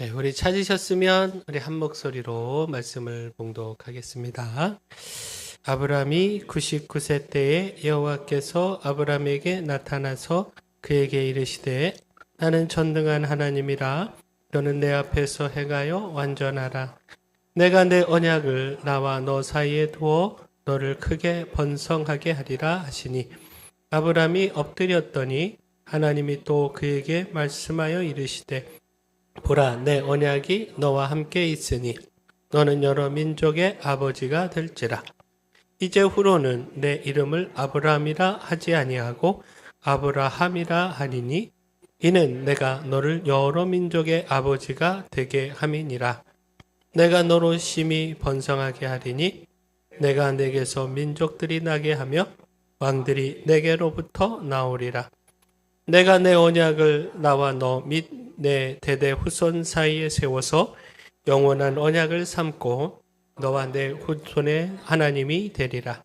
네, 우리 찾으셨으면 우리 한 목소리로 말씀을 봉독하겠습니다. 아브라함이 99세 때에 여호와께서 아브라함에게 나타나서 그에게 이르시되 나는 전능한 하나님이라 너는 내 앞에서 행하여 완전하라. 내가 내 언약을 나와 너 사이에 두어 너를 크게 번성하게 하리라 하시니 아브라함이 엎드렸더니 하나님이 또 그에게 말씀하여 이르시되 보라, 내 언약이 너와 함께 있으니 너는 여러 민족의 아버지가 될지라. 이제 후로는 내 이름을 아브라함이라 하지 아니하고 아브라함이라 하리니 이는 내가 너를 여러 민족의 아버지가 되게 함이니라. 내가 너로 심히 번성하게 하리니 내가 내게서 민족들이 나게 하며 왕들이 내게로부터 나오리라. 내가 내 언약을 나와 너 및 내 대대 후손 사이에 세워서 영원한 언약을 삼고 너와 내 후손의 하나님이 되리라.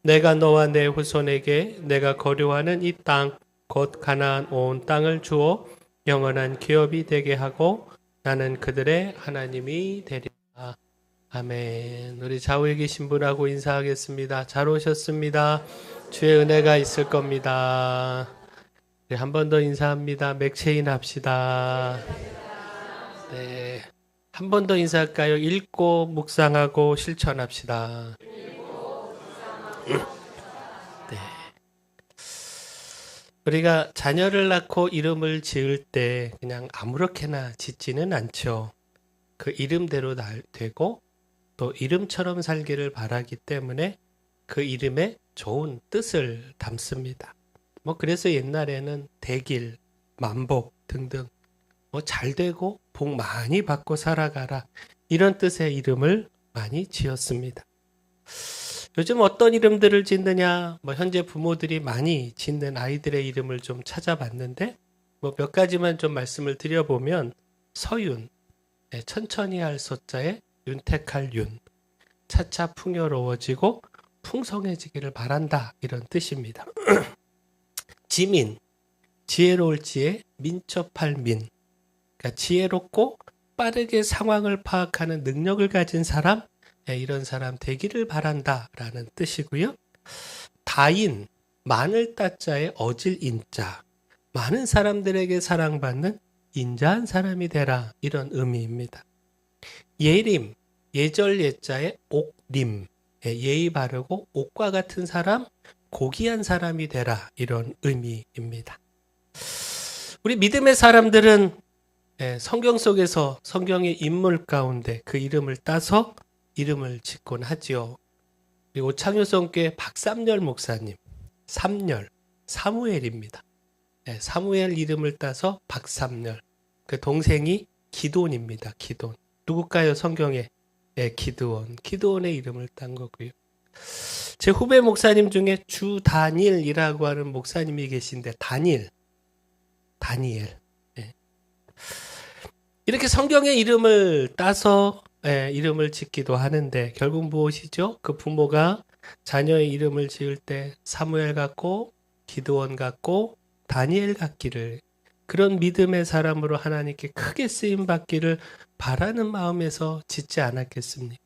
내가 너와 내 후손에게 내가 거류하는 이 땅 곧 가나안 온 땅을 주어 영원한 기업이 되게 하고 나는 그들의 하나님이 되리라. 아멘. 우리 좌우에 계신 분하고 인사하겠습니다. 잘 오셨습니다. 주의 은혜가 있을 겁니다. 네, 한 번 더 인사합니다. 맥체인 합시다. 네, 한 번 더 인사할까요? 읽고 묵상하고 실천합시다. 네. 우리가 자녀를 낳고 이름을 지을 때 그냥 아무렇게나 짓지는 않죠. 그 이름대로 되고 또 이름처럼 살기를 바라기 때문에 그 이름에 좋은 뜻을 담습니다. 그래서 옛날에는 대길, 만복 등등 잘 되고 복 많이 받고 살아가라 이런 뜻의 이름을 많이 지었습니다. 요즘 어떤 이름들을 짓느냐 현재 부모들이 많이 짓는 아이들의 이름을 좀 찾아봤는데 몇 가지만 좀 말씀을 드려보면 서윤, 천천히 할 소자에 윤택할 윤, 차차 풍요로워지고 풍성해지기를 바란다 이런 뜻입니다. 지민, 지혜로울 지혜, 민첩할 민. 그러니까 지혜롭고 빠르게 상황을 파악하는 능력을 가진 사람, 이런 사람 되기를 바란다라는 뜻이고요. 다인, 많을 따자에 어질 인자. 많은 사람들에게 사랑받는 인자한 사람이 되라 이런 의미입니다. 예림, 예절 예자에 옥림. 예의 바르고 옥과 같은 사람, 고귀한 사람이 되라 이런 의미입니다. 우리 믿음의 사람들은 성경 속에서 성경의 인물 가운데 그 이름을 따서 이름을 짓곤 하지요. 그리고 창효성교회 박삼열 목사님, 삼열, 사무엘입니다. 사무엘 이름을 따서 박삼열. 그 동생이 기돈입니다. 기돈. 누굴까요? 성경에 기드온. 기드온의 이름을 딴 거고요. 제 후배 목사님 중에 주다니엘이라고 하는 목사님이 계신데 다니엘. 이렇게 성경의 이름을 따서 이름을 짓기도 하는데 결국 무엇이죠? 그 부모가 자녀의 이름을 지을 때 사무엘 같고 기드온 같고 다니엘 같기를 그런 믿음의 사람으로 하나님께 크게 쓰임 받기를 바라는 마음에서 짓지 않았겠습니까?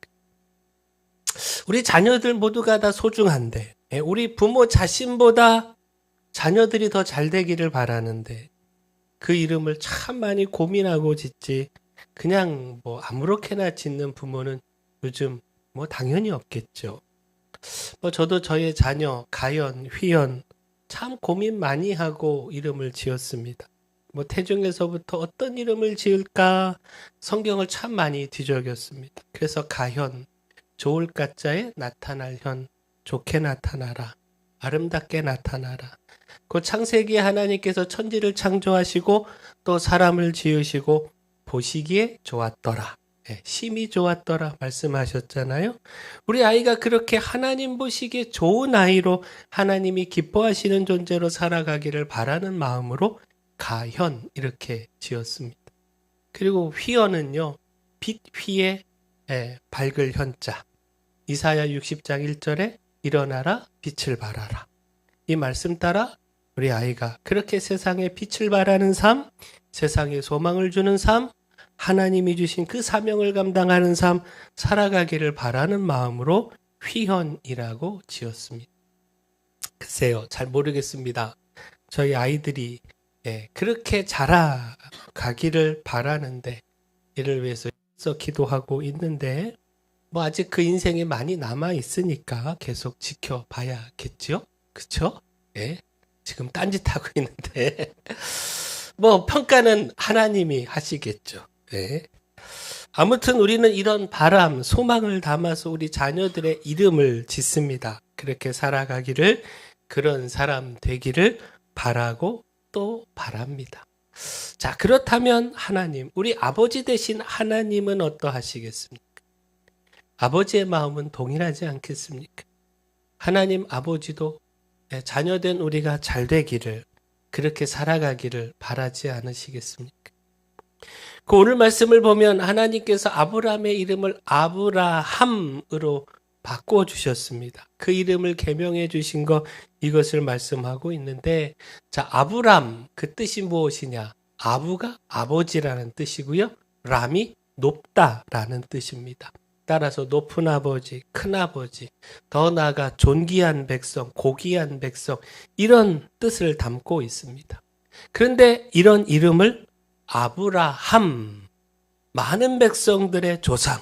우리 자녀들 모두가 다 소중한데 우리 부모 자신보다 자녀들이 더 잘 되기를 바라는데 그 이름을 참 많이 고민하고 짓지 그냥 아무렇게나 짓는 부모는 요즘 당연히 없겠죠. 저도 저의 자녀 가연, 휘연 참 고민 많이 하고 이름을 지었습니다. 태중에서부터 어떤 이름을 지을까 성경을 참 많이 뒤적였습니다. 그래서 가현, 좋을 가짜에 나타날 현, 좋게 나타나라, 아름답게 나타나라. 그 창세기에 하나님께서 천지를 창조하시고 또 사람을 지으시고 보시기에 좋았더라. 심히 좋았더라 말씀하셨잖아요. 우리 아이가 그렇게 하나님 보시기에 좋은 아이로 하나님이 기뻐하시는 존재로 살아가기를 바라는 마음으로 가현 이렇게 지었습니다. 그리고 휘어는요. 빛 휘에 밝을 현자. 이사야 60장 1절에 일어나라 빛을 발하라. 이 말씀 따라 우리 아이가 그렇게 세상에 빛을 발하는 삶, 세상에 소망을 주는 삶, 하나님이 주신 그 사명을 감당하는 삶 살아가기를 바라는 마음으로 휘현이라고 지었습니다. 글쎄요, 잘 모르겠습니다. 저희 아이들이 그렇게 자라가기를 바라는데 이를 위해서 기도하고 있는데 뭐 아직 그 인생이 많이 남아 있으니까 계속 지켜봐야겠죠? 그쵸? 지금 딴짓하고 있는데 뭐 평가는 하나님이 하시겠죠. 아무튼 우리는 이런 바람, 소망을 담아서 우리 자녀들의 이름을 짓습니다. 그렇게 살아가기를, 그런 사람 되기를 바라고 또 바랍니다. 자, 그렇다면 하나님, 우리 아버지 되신 하나님은 어떠하시겠습니까? 아버지의 마음은 동일하지 않겠습니까? 하나님 아버지도 자녀된 우리가 잘 되기를, 그렇게 살아가기를 바라지 않으시겠습니까? 그 오늘 말씀을 보면 하나님께서 아브라함의 이름을 아브라함으로 바꿔주셨습니다. 그 이름을 계명해 주신 것, 이것을 말씀하고 있는데, 자, 아브람, 그 뜻이 무엇이냐? 아부가 아버지라는 뜻이고요. 람이 높다라는 뜻입니다. 따라서 높은 아버지, 큰 아버지, 더 나아가 존귀한 백성, 고귀한 백성, 이런 뜻을 담고 있습니다. 그런데 이런 이름을 아브라함, 많은 백성들의 조상,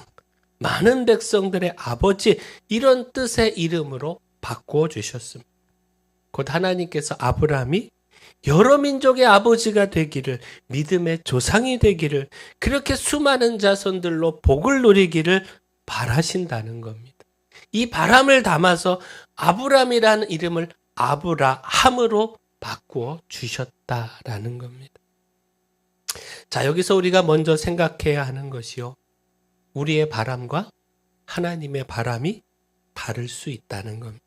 많은 백성들의 아버지, 이런 뜻의 이름으로 바꾸어 주셨습니다. 곧 하나님께서 아브라함이 여러 민족의 아버지가 되기를, 믿음의 조상이 되기를, 그렇게 수많은 자손들로 복을 누리기를 바라신다는 겁니다. 이 바람을 담아서 아브라함이라는 이름을 아브라함으로 바꾸어 주셨다라는 겁니다. 자, 여기서 우리가 먼저 생각해야 하는 것이요, 우리의 바람과 하나님의 바람이 다를 수 있다는 겁니다.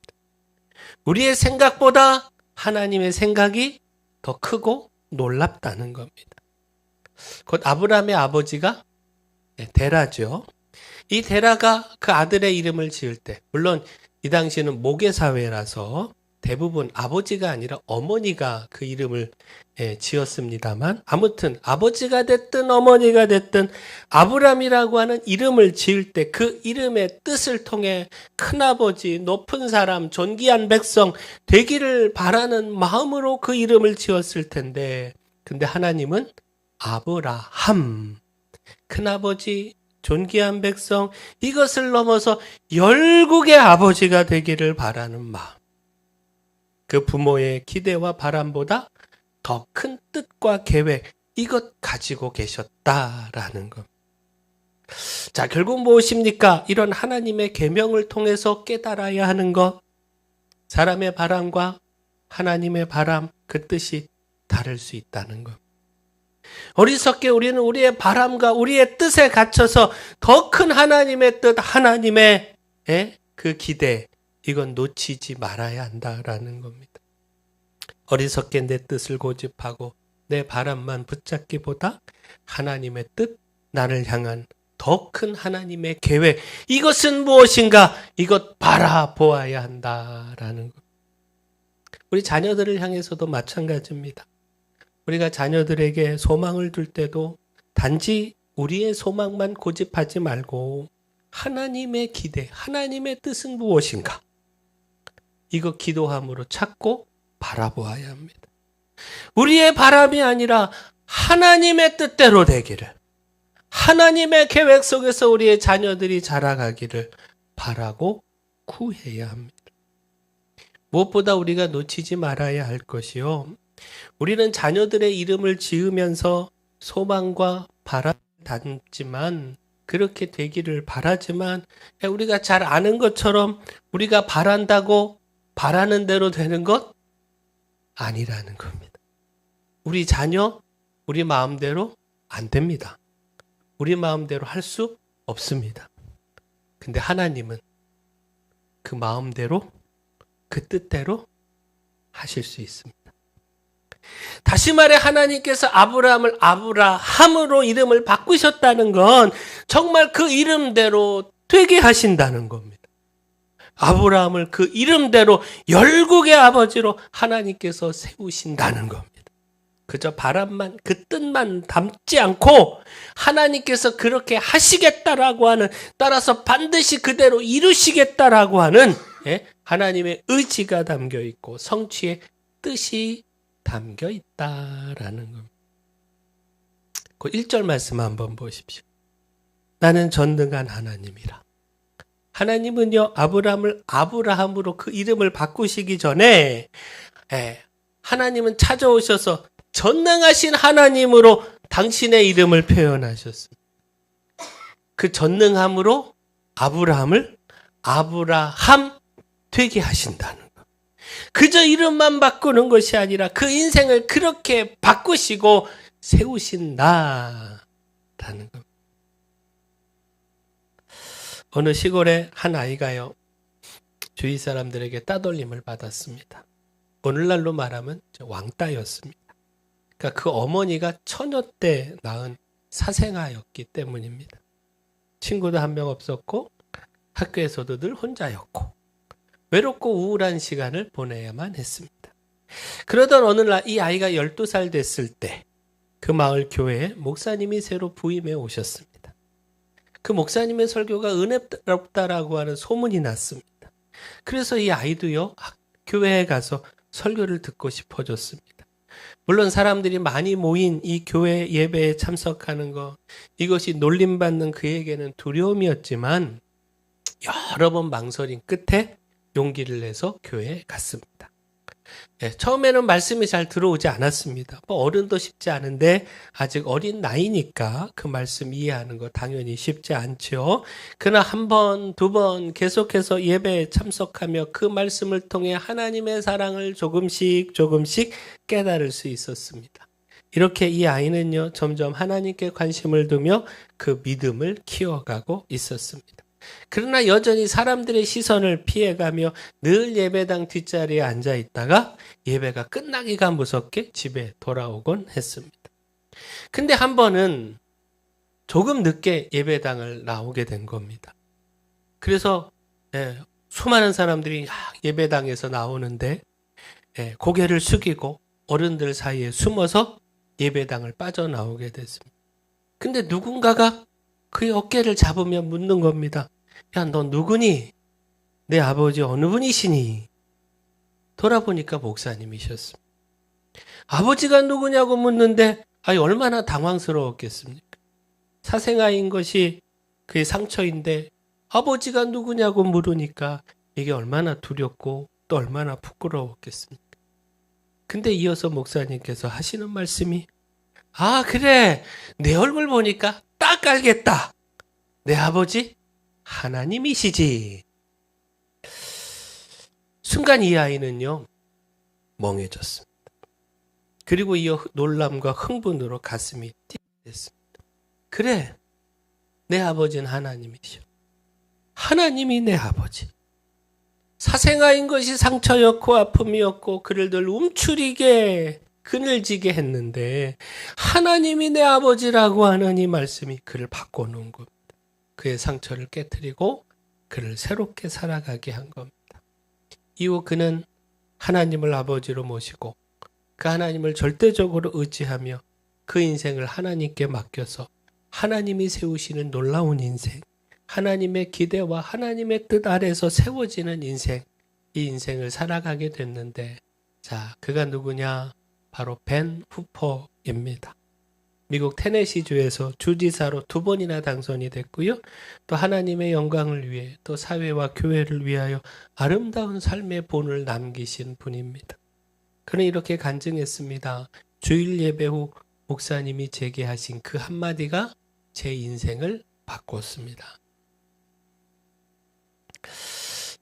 우리의 생각보다 하나님의 생각이 더 크고 놀랍다는 겁니다. 곧 아브라함의 아버지가 데라죠. 이 데라가 그 아들의 이름을 지을 때, 물론 이 당시에는 모계사회라서 대부분 아버지가 아니라 어머니가 그 이름을 지었습니다만, 아무튼 아버지가 됐든 어머니가 됐든 아브람이라고 하는 이름을 지을 때 그 이름의 뜻을 통해 큰아버지, 높은 사람, 존귀한 백성 되기를 바라는 마음으로 그 이름을 지었을 텐데, 근데 하나님은 아브라함, 큰아버지, 존귀한 백성, 이것을 넘어서 열국의 아버지가 되기를 바라는 마음, 그 부모의 기대와 바람보다 더 큰 뜻과 계획, 이것 가지고 계셨다라는 것. 자, 결국 무엇입니까? 이런 하나님의 계명을 통해서 깨달아야 하는 것, 사람의 바람과 하나님의 바람, 그 뜻이 다를 수 있다는 것. 어리석게 우리는 우리의 바람과 우리의 뜻에 갇혀서 더 큰 하나님의 뜻, 하나님의 그 기대, 이건 놓치지 말아야 한다라는 겁니다. 어리석게 내 뜻을 고집하고 내 바람만 붙잡기보다 하나님의 뜻, 나를 향한 더 큰 하나님의 계획, 이것은 무엇인가? 이것 바라보아야 한다라는 것. 우리 자녀들을 향해서도 마찬가지입니다. 우리가 자녀들에게 소망을 둘 때도 단지 우리의 소망만 고집하지 말고 하나님의 기대, 하나님의 뜻은 무엇인가? 이거 기도함으로 찾고 바라보아야 합니다. 우리의 바람이 아니라 하나님의 뜻대로 되기를, 하나님의 계획 속에서 우리의 자녀들이 자라가기를 바라고 구해야 합니다. 무엇보다 우리가 놓치지 말아야 할 것이요, 우리는 자녀들의 이름을 지으면서 소망과 바람을 담지만, 그렇게 되기를 바라지만, 우리가 잘 아는 것처럼 우리가 바란다고 바라는 대로 되는 것 아니라는 겁니다. 우리 자녀, 우리 마음대로 안 됩니다. 우리 마음대로 할 수 없습니다. 근데 하나님은 그 마음대로, 그 뜻대로 하실 수 있습니다. 다시 말해 하나님께서 아브라함을 아브라함으로 이름을 바꾸셨다는 건 정말 그 이름대로 되게 하신다는 겁니다. 아브라함을 그 이름대로 열국의 아버지로 하나님께서 세우신다는 겁니다. 그저 바람만, 그 뜻만 담지 않고 하나님께서 그렇게 하시겠다라고 하는, 따라서 반드시 그대로 이루시겠다라고 하는 하나님의 의지가 담겨 있고 성취의 뜻이 담겨 있다라는 겁니다. 그 1절 말씀 한번 보십시오. 나는 전능한 하나님이라. 하나님은요, 아브라함을 아브라함으로 그 이름을 바꾸시기 전에 하나님은 찾아오셔서 전능하신 하나님으로 당신의 이름을 표현하셨습니다. 그 전능함으로 아브라함을 아브라함 되게 하신다는 것. 그저 이름만 바꾸는 것이 아니라 그 인생을 그렇게 바꾸시고 세우신다라는 것. 어느 시골에 한 아이가요, 주위 사람들에게 따돌림을 받았습니다. 오늘날로 말하면 왕따였습니다. 그러니까 그 어머니가 처녀 때 낳은 사생아였기 때문입니다. 친구도 한 명 없었고 학교에서도 늘 혼자였고 외롭고 우울한 시간을 보내야만 했습니다. 그러던 어느 날 이 아이가 12살 됐을 때 그 마을 교회에 목사님이 새로 부임해 오셨습니다. 그 목사님의 설교가 은혜롭다라고 하는 소문이 났습니다. 그래서 이 아이도요, 교회에 가서 설교를 듣고 싶어졌습니다. 물론 사람들이 많이 모인 이 교회 예배에 참석하는 것, 이것이 놀림받는 그에게는 두려움이었지만 여러 번 망설인 끝에 용기를 내서 교회에 갔습니다. 처음에는 말씀이 잘 들어오지 않았습니다. 어른도 쉽지 않은데 아직 어린 나이니까 그 말씀 이해하는 거 당연히 쉽지 않죠. 그러나 한 번, 두 번 계속해서 예배에 참석하며 그 말씀을 통해 하나님의 사랑을 조금씩 깨달을 수 있었습니다. 이렇게 이 아이는요, 점점 하나님께 관심을 두며 그 믿음을 키워가고 있었습니다. 그러나 여전히 사람들의 시선을 피해가며 늘 예배당 뒷자리에 앉아 있다가 예배가 끝나기가 무섭게 집에 돌아오곤 했습니다. 근데 한 번은 조금 늦게 예배당을 나오게 된 겁니다. 그래서 수많은 사람들이 예배당에서 나오는데 고개를 숙이고 어른들 사이에 숨어서 예배당을 빠져나오게 됐습니다. 근데 누군가가 그의 어깨를 잡으며 묻는 겁니다. 야, 너 누구니? 내 아버지 어느 분이시니? 돌아보니까 목사님이셨습니다. 아버지가 누구냐고 묻는데 얼마나 당황스러웠겠습니까? 사생아인 것이 그의 상처인데 아버지가 누구냐고 물으니까 이게 얼마나 두렵고 또 얼마나 부끄러웠겠습니까? 근데 이어서 목사님께서 하시는 말씀이, 그래, 내 얼굴 보니까 딱 알겠다. 내 아버지 하나님이시지. 순간 이 아이는요, 멍해졌습니다. 그리고 이어 놀람과 흥분으로 가슴이 뛰어댔습니다. 그래, 내 아버지는 하나님이시오. 하나님이 내 아버지. 사생아인 것이 상처였고 아픔이었고 그를 늘 움츠리게 그늘지게 했는데 하나님이 내 아버지라고 하는 이 말씀이 그를 바꿔놓은 겁니다. 그의 상처를 깨트리고 그를 새롭게 살아가게 한 겁니다. 이후 그는 하나님을 아버지로 모시고 그 하나님을 절대적으로 의지하며 그 인생을 하나님께 맡겨서 하나님이 세우시는 놀라운 인생, 하나님의 기대와 하나님의 뜻 아래서 세워지는 인생, 이 인생을 살아가게 됐는데, 자, 그가 누구냐? 바로 벤 후퍼입니다. 미국 테네시주에서 주지사로 2번이나 당선이 됐고요. 또 하나님의 영광을 위해 또 사회와 교회를 위하여 아름다운 삶의 본을 남기신 분입니다. 그는 이렇게 간증했습니다. 주일 예배 후 목사님이 제게 하신 그 한마디가 제 인생을 바꿨습니다.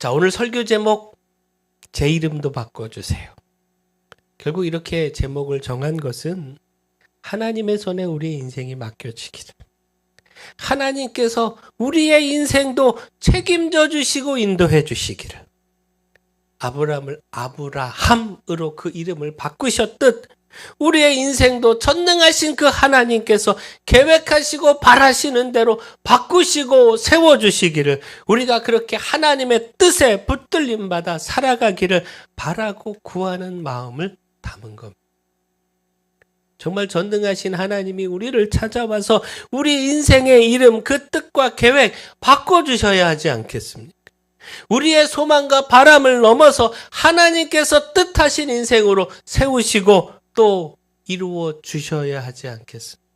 자, 오늘 설교 제목, 제 이름도 바꿔주세요. 결국 이렇게 제목을 정한 것은 하나님의 손에 우리의 인생이 맡겨지기를, 하나님께서 우리의 인생도 책임져 주시고 인도해 주시기를, 아브라함을 아브라함으로 그 이름을 바꾸셨듯 우리의 인생도 전능하신 그 하나님께서 계획하시고 바라시는 대로 바꾸시고 세워주시기를, 우리가 그렇게 하나님의 뜻에 붙들림받아 살아가기를 바라고 구하는 마음을 담은 겁니다. 정말 전능하신 하나님이 우리를 찾아와서 우리 인생의 이름, 그 뜻과 계획 바꿔주셔야 하지 않겠습니까? 우리의 소망과 바람을 넘어서 하나님께서 뜻하신 인생으로 세우시고 또 이루어 주셔야 하지 않겠습니까?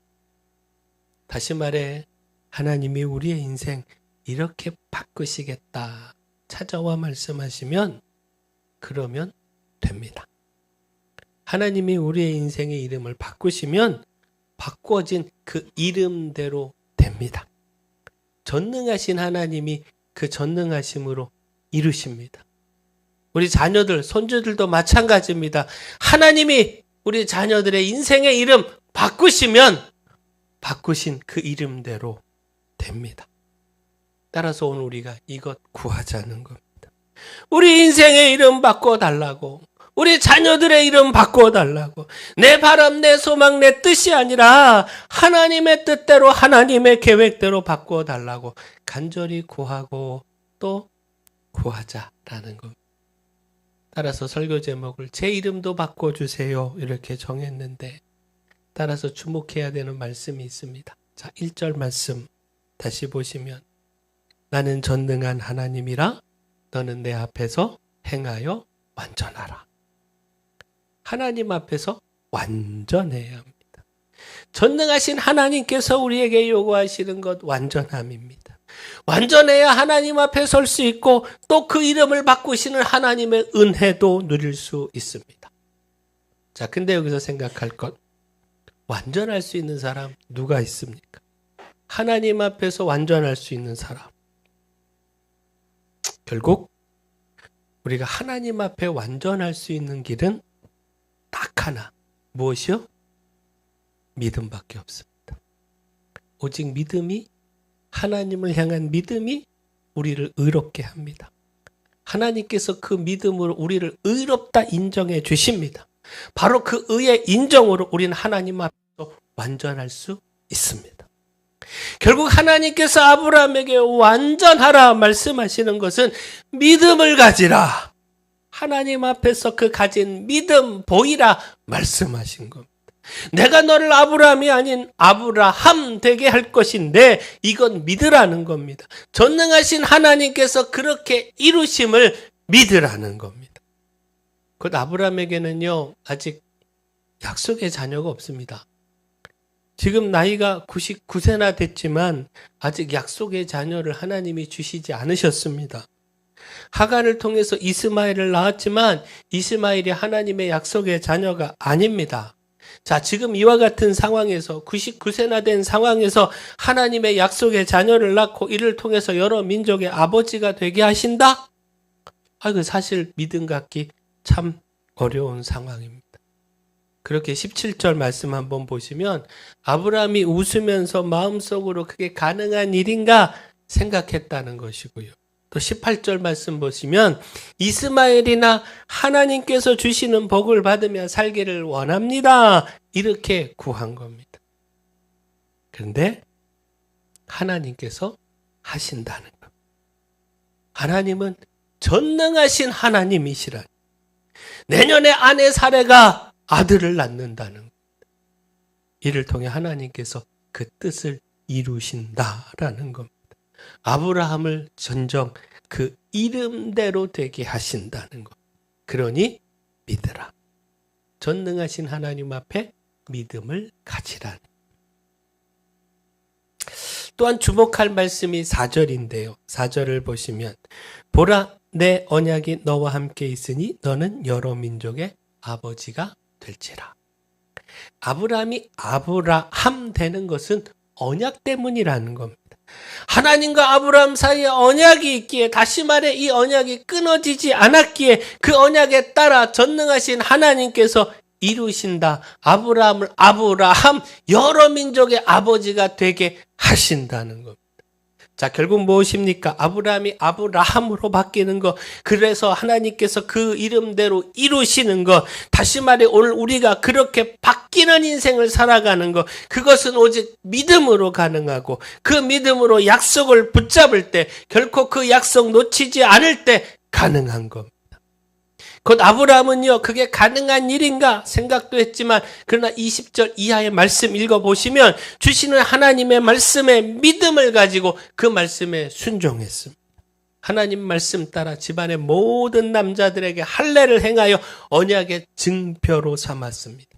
다시 말해, 하나님이 우리의 인생 이렇게 바꾸시겠다 찾아와 말씀하시면 그러면 됩니다. 하나님이 우리의 인생의 이름을 바꾸시면 바꿔진 그 이름대로 됩니다. 전능하신 하나님이 그 전능하심으로 이루십니다. 우리 자녀들, 손주들도 마찬가지입니다. 하나님이 우리 자녀들의 인생의 이름 바꾸시면 바꾸신 그 이름대로 됩니다. 따라서 오늘 우리가 이것 구하자는 겁니다. 우리 인생의 이름 바꿔달라고, 우리 자녀들의 이름 바꿔달라고, 내 바람, 내 소망, 내 뜻이 아니라 하나님의 뜻대로, 하나님의 계획대로 바꿔달라고 간절히 구하고 또 구하자라는 겁니다. 따라서 설교 제목을 제 이름도 바꿔주세요 이렇게 정했는데, 따라서 주목해야 되는 말씀이 있습니다. 자, 1절 말씀 다시 보시면, 나는 전능한 하나님이라 너는 내 앞에서 행하여 완전하라. 하나님 앞에서 완전해야 합니다. 전능하신 하나님께서 우리에게 요구하시는 것 완전함입니다. 완전해야 하나님 앞에 설 수 있고 또 그 이름을 바꾸시는 하나님의 은혜도 누릴 수 있습니다. 자, 근데 여기서 생각할 것, 완전할 수 있는 사람 누가 있습니까? 하나님 앞에서 완전할 수 있는 사람. 결국 우리가 하나님 앞에 완전할 수 있는 길은 딱 하나. 무엇이요? 믿음밖에 없습니다. 오직 믿음이, 하나님을 향한 믿음이 우리를 의롭게 합니다. 하나님께서 그 믿음으로 우리를 의롭다 인정해 주십니다. 바로 그 의의 인정으로 우리는 하나님 앞에서 완전할 수 있습니다. 결국 하나님께서 아브라함에게 완전하라 말씀하시는 것은 믿음을 가지라, 하나님 앞에서 그 가진 믿음 보이라 말씀하신 겁니다. 내가 너를 아브라함이 아닌 아브라함 되게 할 것인데 이건 믿으라는 겁니다. 전능하신 하나님께서 그렇게 이루심을 믿으라는 겁니다. 곧 아브라함에게는요, 아직 약속의 자녀가 없습니다. 지금 나이가 99세나 됐지만 아직 약속의 자녀를 하나님이 주시지 않으셨습니다. 하갈을 통해서 이스마엘을 낳았지만 이스마엘이 하나님의 약속의 자녀가 아닙니다. 자, 지금 이와 같은 상황에서 99세나 된 상황에서 하나님의 약속의 자녀를 낳고 이를 통해서 여러 민족의 아버지가 되게 하신다? 그 사실 믿음 갖기 참 어려운 상황입니다. 그렇게 17절 말씀 한번 보시면 아브라함이 웃으면서 마음속으로 그게 가능한 일인가 생각했다는 것이고요. 또 18절 말씀 보시면 이스마엘이나 하나님께서 주시는 복을 받으며 살기를 원합니다. 이렇게 구한 겁니다. 그런데 하나님께서 하신다는 겁니다. 하나님은 전능하신 하나님이시라니. 내년에 아내 사례가 아들을 낳는다는 겁니다. 이를 통해 하나님께서 그 뜻을 이루신다라는 겁니다. 아브라함을 전정 그 이름대로 되게 하신다는 것. 그러니 믿으라. 전능하신 하나님 앞에 믿음을 가지라는. 또한 주목할 말씀이 4절인데요. 4절을 보시면 보라, 내 언약이 너와 함께 있으니 너는 여러 민족의 아버지가 될지라. 아브라함이 아브라함 되는 것은 언약 때문이라는 겁니다. 하나님과 아브라함 사이에 언약이 있기에, 다시 말해 이 언약이 끊어지지 않았기에 그 언약에 따라 전능하신 하나님께서 이루신다. 아브라함을 아브라함, 여러 민족의 아버지가 되게 하신다는 겁니다. 자, 결국 무엇입니까? 아브라함이 아브라함으로 바뀌는 것, 그래서 하나님께서 그 이름대로 이루시는 것, 다시 말해 오늘 우리가 그렇게 바뀌는 인생을 살아가는 것, 그것은 오직 믿음으로 가능하고 그 믿음으로 약속을 붙잡을 때, 결코 그 약속 놓치지 않을 때 가능한 겁니다. 곧 아브라함은요, 그게 가능한 일인가 생각도 했지만, 그러나 20절 이하의 말씀 읽어보시면 주시는 하나님의 말씀에 믿음을 가지고 그 말씀에 순종했습니다. 하나님 말씀 따라 집안의 모든 남자들에게 할례를 행하여 언약의 증표로 삼았습니다.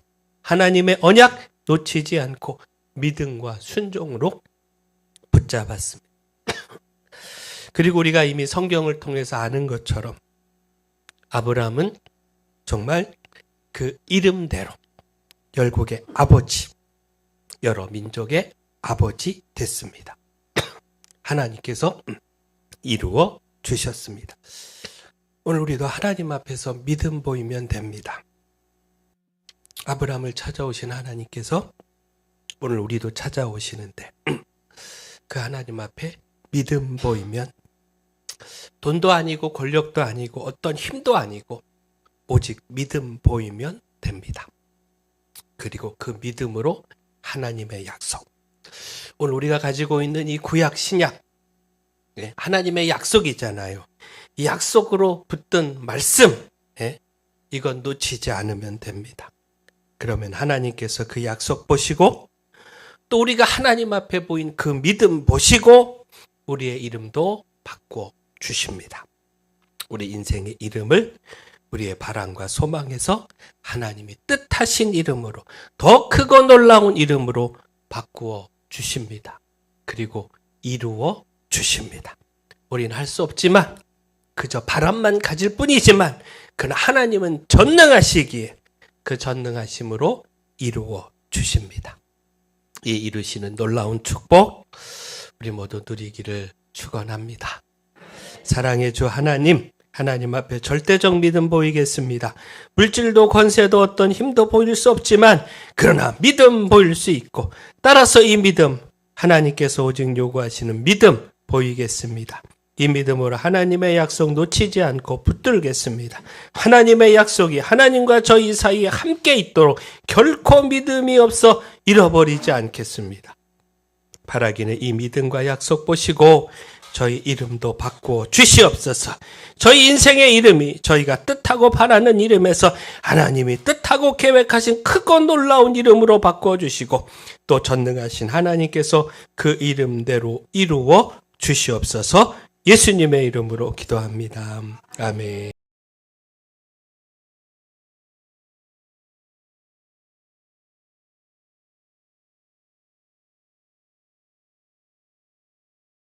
하나님의 언약 놓치지 않고 믿음과 순종으로 붙잡았습니다. 그리고 우리가 이미 성경을 통해서 아는 것처럼 아브라함은 정말 그 이름대로 열국의 아버지, 여러 민족의 아버지 됐습니다. 하나님께서 이루어 주셨습니다. 오늘 우리도 하나님 앞에서 믿음 보이면 됩니다. 아브라함을 찾아오신 하나님께서 오늘 우리도 찾아오시는데 그 하나님 앞에 믿음 보이면 돈도 아니고 권력도 아니고 어떤 힘도 아니고 오직 믿음 보이면 됩니다. 그리고 그 믿음으로 하나님의 약속, 오늘 우리가 가지고 있는 이 구약 신약, 하나님의 약속이잖아요. 이 약속으로 붙든 말씀, 이건 놓치지 않으면 됩니다. 그러면 하나님께서 그 약속 보시고 또 우리가 하나님 앞에 보인 그 믿음 보시고 우리의 이름도 바꿔 주십니다. 우리 인생의 이름을 우리의 바람과 소망에서 하나님이 뜻하신 이름으로, 더 크고 놀라운 이름으로 바꾸어 주십니다. 그리고 이루어 주십니다. 우리는 할 수 없지만 그저 바람만 가질 뿐이지만 그러나 하나님은 전능하시기에 그 전능하심으로 이루어 주십니다. 이 이루시는 놀라운 축복 우리 모두 누리기를 축원합니다. 사랑의 주 하나님, 하나님 앞에 절대적 믿음 보이겠습니다. 물질도 권세도 어떤 힘도 보일 수 없지만 그러나 믿음 보일 수 있고, 따라서 이 믿음, 하나님께서 오직 요구하시는 믿음 보이겠습니다. 이 믿음으로 하나님의 약속 놓치지 않고 붙들겠습니다. 하나님의 약속이 하나님과 저희 사이에 함께 있도록 결코 믿음이 없어 잃어버리지 않겠습니다. 바라기는 이 믿음과 약속 보시고 저희 이름도 바꾸어 주시옵소서. 저희 인생의 이름이 저희가 뜻하고 바라는 이름에서 하나님이 뜻하고 계획하신 크고 놀라운 이름으로 바꾸어 주시고 또 전능하신 하나님께서 그 이름대로 이루어 주시옵소서. 예수님의 이름으로 기도합니다. 아멘.